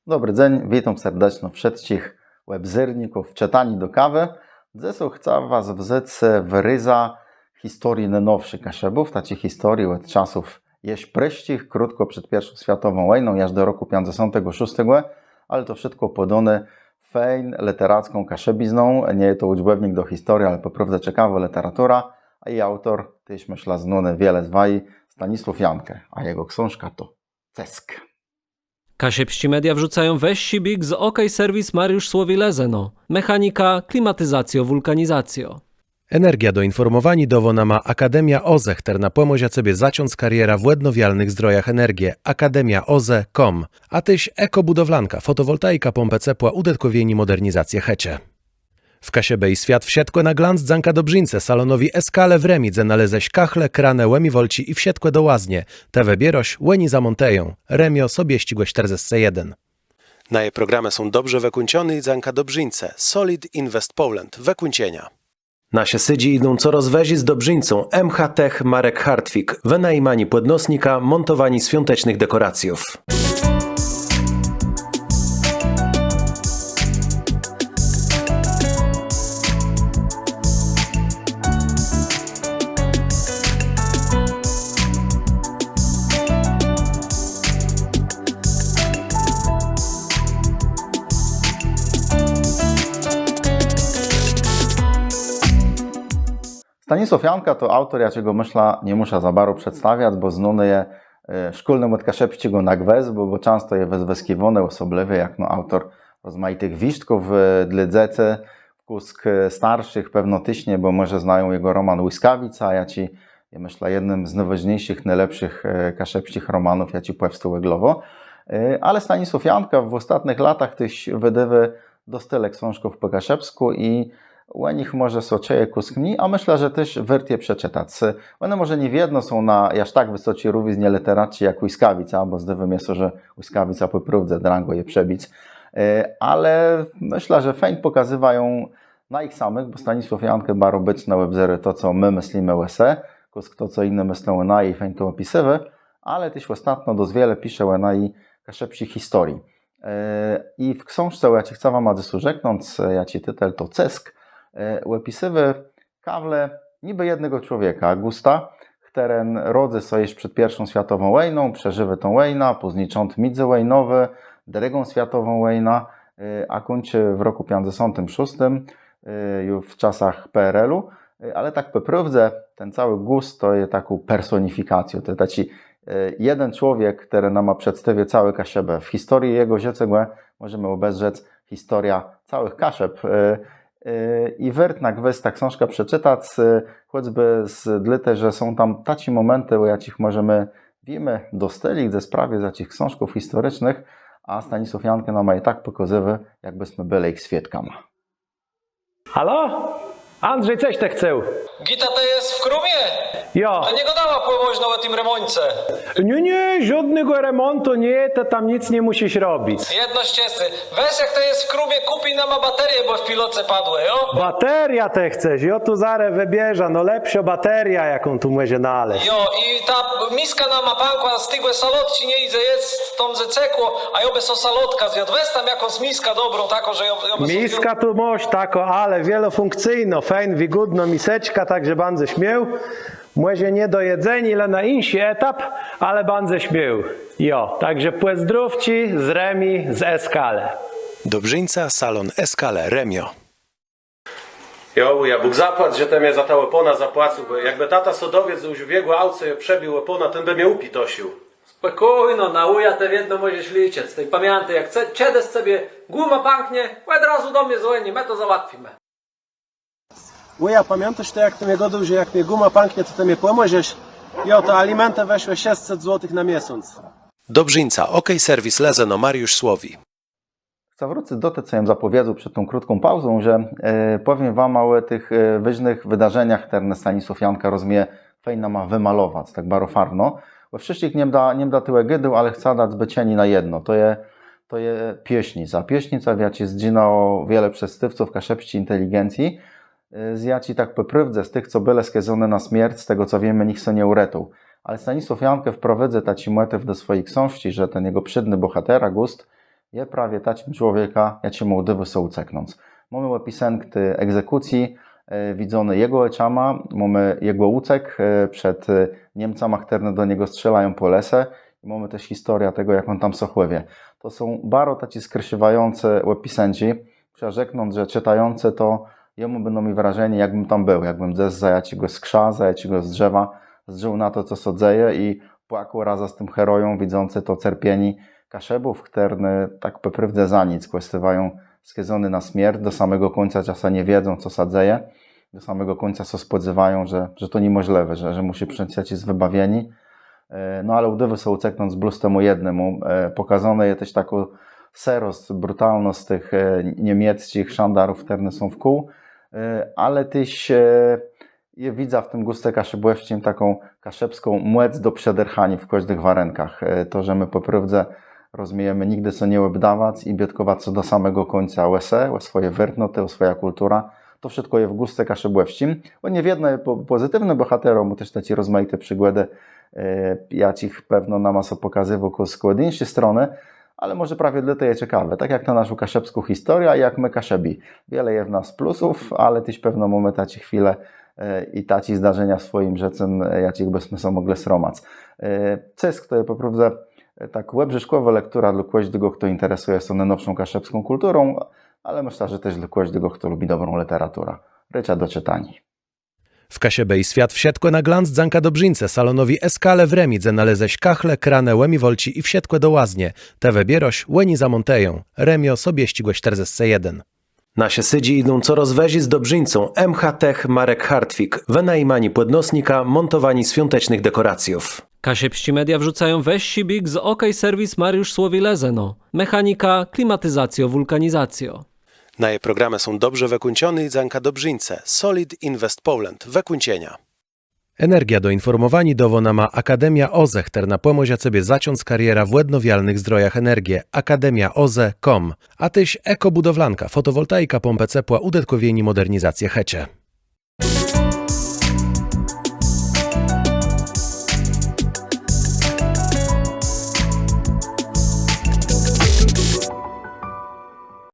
Dobry dzień, witam serdecznie wszystkich webzyrników czytani do kawy. Dziś chcę was wzyć w ryza historii najnowszych kaszebów, takiej historii od czasów jeść pryścich, krótko przed I światową wojną, aż do roku 56, ale to wszystko podane fejn literacką kaszebizną. Nie jest to uczbownik do historii, ale po prostu ciekawa literatura, a jej autor, też myślę, znany wiele z waj, Stanisław Jankę, a jego książka to Cesk. Kasiepści media wrzucają weź sibik z OK Serwis Mariusz Słowi Lezeno. Mechanika, klimatyzacjo, wulkanizacjo. Energia do informowani dowona ma Akademia OZE, która pomoże sobie zaciąć kariera w łednowialnych zdrojach energii. akademiaoze.com. A tyś ekobudowlanka, fotowoltaika, pompę ciepła, udetkowieni modernizację hecie. W Kasiebej świat wsiedkłe na glanc dzanka dobrzyńce salonowi Eskale w Remidze naleześ kachle, kranę, łemiwolci i wsiedkłe do łaznie. Te wybieroś, łeni zamonteją. Remio sobie ścigłe 41. Na jej programy są dobrze wykunciony i dzanka dobrzyńce. Solid Invest Poland, wykuncienia. Nasze sydzi idą coraz wezi z dobrzyńcą MH Tech Marek Hartwig, wynajmani podnosnika, montowani świątecznych dekoracjów. Stanisław Janka to autor, ja czego myślę, nie muszę za bardzo przedstawiać, bo znany je szkolnym od kaszepściego na gwez, bo często je wezweskiwany osobliwie, jak autor rozmaitych wisztków dla dzieci, kusk starszych, pewno tyśnie, bo może znają jego roman Łyskawica, ja myślę, jednym z najważniejszych, najlepszych kaszepścich romanów, powstał eglowo. Ale Stanisław Janka w ostatnich latach też wydawy dostyle książków po kaszepsku i u nich może soczej kusk mniej, a myślę, że też warto przeczytać. One może nie wiedno są na aż tak wysokiej równi literacji jak Łyskawica, bo zdawym jest to, że Łyskawica po prawdzie drango je przebić. Ale myślę, że fajnie pokazywają na ich samych, bo Stanisław Jankę bardzo być na webzery to, co my myślimy o ese, kusk to, co inne myślą na i fajnie to opisywy, ale też ostatnio dość wiele pisze na i kaszepsi historii. I w książce, ja ci chcę wam rzeknąć, ja ci tytuł to Cesk, opisywy kawle niby jednego człowieka, Augusta, który rodzi się jeszcze przed I światową wojną, przeżywa tą wojnę, później cząt międzywojnowy, II światową wojnę, a kończy w roku 56, już w czasach PRL-u, ale tak po prawdzie ten cały Gust to jest taką personifikacją, to jest taki jeden człowiek, który nam ma przedstawić cały Kasiebę. W historii jego życia możemy obejrzeć historia całych Kaszeb. I wart na gwez ta książka przeczytać, choćby dlatego, że są tam takie momenty, o jakich możemy wiemy dostali ze sprawy za tych książków historycznych, a Stanisław Jankę nam je tak pokazywy, jakbyśmy byli ich świadkami. Halo? Andrzej, coś te chcę? Gita to jest w krumie? Jo. To nie gadała pływoźno o tym remoncie. Nie, żadnego remontu nie, to tam nic nie musisz robić. Jedno ścieżce. Weź jak to jest w krumie, kupi nam baterię, bo w piloce padły, jo? Bateria te chcesz, jo tu zaraz wybierza, no lepsza bateria, jaką tu może naleźć. Jo, i ta miska na mapankła stygłe salotci nie idzie jest tą zecekło, a jobe so salotka zjadł. Weź tam jakąś miska dobrą, taką, że jobe Miska tu moś tako, ale wielofunkcyjno, fajn, wygodno miseczka, także bardzo śmiał. Może nie do jedzenia, ale na inny etap, ale bardzo śmiał. Jo, także płezdrówci z Remi, z Eskale. Dobrzyńca, salon Eskale, Remio. Jo, ja Bóg zapłać, że ten mnie za ta łepona zapłacił, bo jakby tata sodowiec już biegł auce i przebił łepona, ten by mnie upitosił. Spokojno, na uja te jedno możesz liczyć. Tej pamiętaj, jak czedes sobie guma pęknie, od razu do mnie dzwoni, my to załatwimy. Ja pamiętasz to, jak to mnie godał, że jak mnie guma pęknie, to ty mnie pomożesz? Jo, to alimenty weszły 600 zł na miesiąc. Dobrzyńca, OK Serwis Lezeno, Mariusz Słowi. Chcę wrócić do tego, co ja zapowiedział przed tą krótką pauzą, że powiem wam o tych ważnych wydarzeniach, które Stanisław Janka rozumie, fajna ma wymalować, tak bardzo farno. We wszystkich nie da tyłe gydu, ale chcę dać zbycieni na jedno. To jest pieśnica. Pieśnica, wiecie, zdzina o wiele przestywców kaszepści inteligencji. Zjaci tak po prawdzie z tych, co byle skazane na śmierć, z tego co wiemy, nikt se nie uretuł. Ale Stanisław Jankę wprowadza taki motyw do swojej książki, że ten jego przydny bohater, August, je prawie tacim człowieka, ja ci mołdywy są uceknąc. Mamy łapisenk ty egzekucji, widzony jego eczama, mamy jego ucek przed Niemcami, które do niego strzelają po lesę. I mamy też historię tego, jak on tam sochływie. To są bardzo taci skrzyżywające łapisenci, przerzeknąc, że czytający to jemu będą mi wrażenie, jakbym tam był, jakbym zes zajaci go z krza, zajaci go z drzewa, zżył na to, co sodzeje i płakał razem z tym heroją, widzący to cierpieni kaszebów, które tak peprywdę za nic kwestywają skiedzony na śmierć, do samego końca czasa nie wiedzą, co sadzeje, do samego końca co spodziewają, że to niemożliwe, że musi przyjść z wybawieni. No ale udywy są uceknąc bluz temu jednemu. Pokazane jest też taką serost, brutalność tych niemieckich szandarów, które są w kół, ale też je widzę w tym guste kaszebłewściem taką kaszebską młec do przederchania w każdych warenkach. To, że my po prawdzie rozumiemy nigdy co nie obdawać i biedkować co do samego końca łese, o swoje wyrtnoty, o swoja kultura, to wszystko je w guste kaszebłewściem. Bo nie jedne pozytywne bohaterom, bo też te rozmaite przygody, ja ci pewno na maso pokazywał z innej strony, ale może prawie dla tej ciekawe. Tak jak na naszą kaszebską historię, jak my kaszebi. Wiele jest w nas plusów, ale też pewno mamy taci chwile i taci zdarzenia w swoim życiu, jakich byśmy sobie mogli sromać. Cysk to jest po prostu tak łebrzeszkowa lektura dla każdego, kto interesuje się najnowszą kaszebską kulturą, ale myślę, że też dla każdego, kto lubi dobrą literaturę. Rycia do czytani. W Kasiebej świat wsiedkłe na glanc dzanka Dobrzyńce, salonowi Eskale w Remidze naleześ kachle, kranę, łemi wolci i wsiedkłe do łaznie. Te wybieroś, łeni zamonteją. Remio sobie ścigłeś 41. Nasie sydzi idą coraz wezi z Dobrzyńcą, MH Tech Marek Hartwig, wynajmani podnosnika, montowani świątecznych dekoracjów. Kasiepści Media wrzucają weź big z OK Service Mariusz Słowi Lezeno. Mechanika, klimatyzacjo, wulkanizacjo. Na jej programy są dobrze wykuncione i dzanka Dobrzyńce, Solid Invest Poland, wykuncienia. Energia do informowani dowona ma Akademia OZE, która pomoże sobie zacząć kariera w łednowialnych zdrojach energii. akademiaoze.com. A tyś ekobudowlanka, fotowoltaika, pompę ciepła, udetkowieni modernizację hecie.